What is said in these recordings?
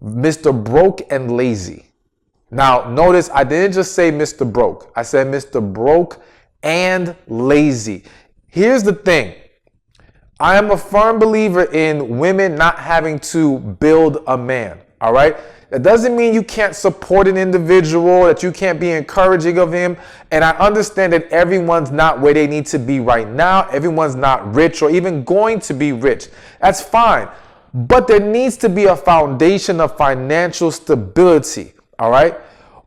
Mr. Broke and Lazy. Now, notice I didn't just say Mr. Broke. I said Mr. Broke and Lazy. Here's the thing. I am a firm believer in women not having to build a man, all right? That doesn't mean you can't support an individual, that you can't be encouraging of him. And I understand that everyone's not where they need to be right now. Everyone's not rich or even going to be rich. That's fine. But there needs to be a foundation of financial stability, all right?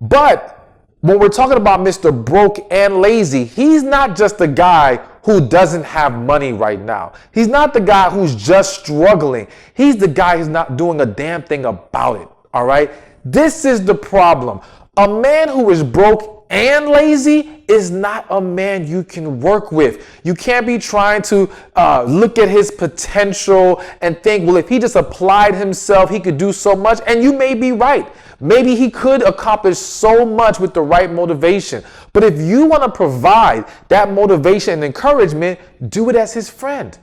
But when we're talking about Mr. Broke and Lazy, he's not just the guy who doesn't have money right now. He's not the guy who's just struggling. He's the guy who's not doing a damn thing about it, all right? This is the problem. A man who is broke and lazy is not a man you can work with. You can't be trying to look at his potential and think, well, if he just applied himself, he could do so much. And you may be right. Maybe he could accomplish so much with the right motivation. But if you want to provide that motivation and encouragement, do it as his friend.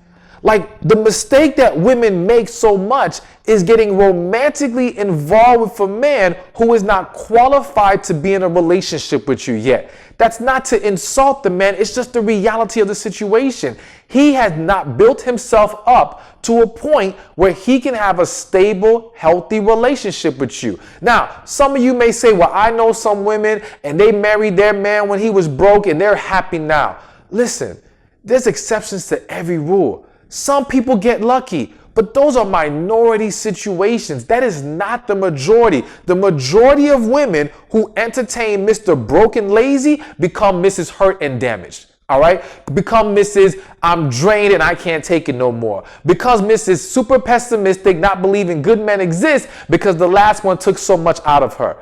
Like, the mistake that women make so much is getting romantically involved with a man who is not qualified to be in a relationship with you yet. That's not to insult the man. It's just the reality of the situation. He has not built himself up to a point where he can have a stable, healthy relationship with you. Now, some of you may say, well, I know some women and they married their man when he was broke and they're happy now. Listen, there's exceptions to every rule. Some people get lucky, but those are minority situations. That is not the majority. The majority of women who entertain Mr. Broke and Lazy become Mrs. Hurt and Damaged. All right? Become Mrs. I'm drained and I can't take it no more. Because Mrs. Super Pessimistic, not believing good men exist because the last one took so much out of her.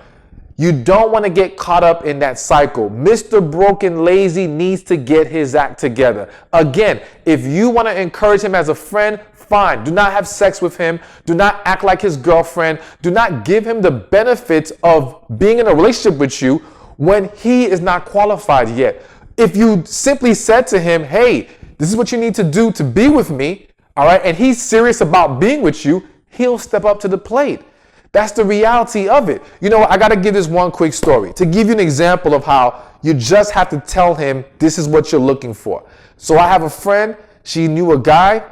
You don't want to get caught up in that cycle. Mr. Broke and Lazy needs to get his act together. Again, if you want to encourage him as a friend, fine. Do not have sex with him. Do not act like his girlfriend. Do not give him the benefits of being in a relationship with you when he is not qualified yet. If you simply said to him, hey, this is what you need to do to be with me, all right, and he's serious about being with you, he'll step up to the plate. That's the reality of it. You know, I got to give this one quick story to give you an example of how you just have to tell him this is what you're looking for. So I have a friend, she knew a guy.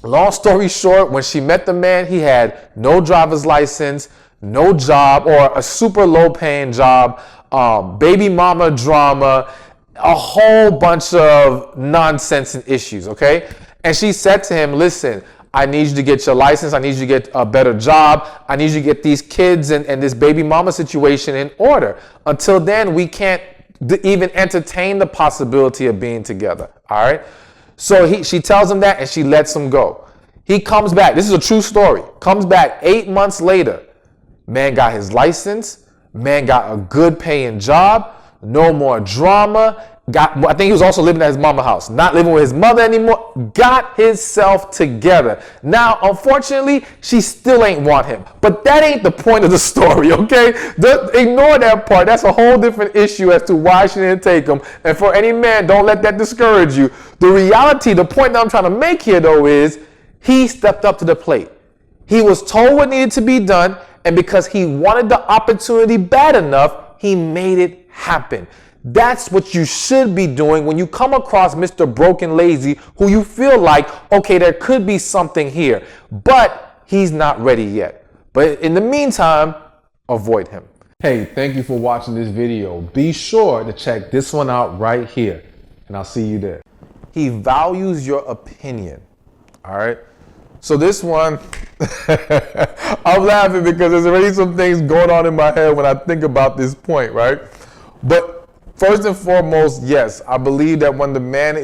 Long story short, when she met the man, he had no driver's license, no job, or a super low paying job, baby mama drama, a whole bunch of nonsense and issues, okay? And she said to him, listen, I need you to get your license. I need you to get a better job. I need you to get these kids and this baby mama situation in order. Until then, we can't even entertain the possibility of being together. All right. So she tells him that and she lets him go. He comes back. This is a true story. Comes back 8 months later. Man got his license. Man got a good paying job. No more drama. I think he was also living at his mama's house, not living with his mother anymore. Got himself together. Now, unfortunately, she still ain't want him. But that ain't the point of the story, okay? Ignore that part. That's a whole different issue as to why she didn't take him. And for any man, don't let that discourage you. The reality, the point that I'm trying to make here, though, is he stepped up to the plate. He was told what needed to be done, and because he wanted the opportunity bad enough, he made it happen. That's what you should be doing when you come across Mr. Broke and Lazy, who you feel like, okay, there could be something here, but he's not ready yet. But in the meantime, avoid him. Hey, thank you for watching this video. Be sure to check this one out right here, and I'll see you there. He values your opinion, all right? So this one, I'm laughing because there's already some things going on in my head when I think about this point, right? But first and foremost, yes, I believe that when the man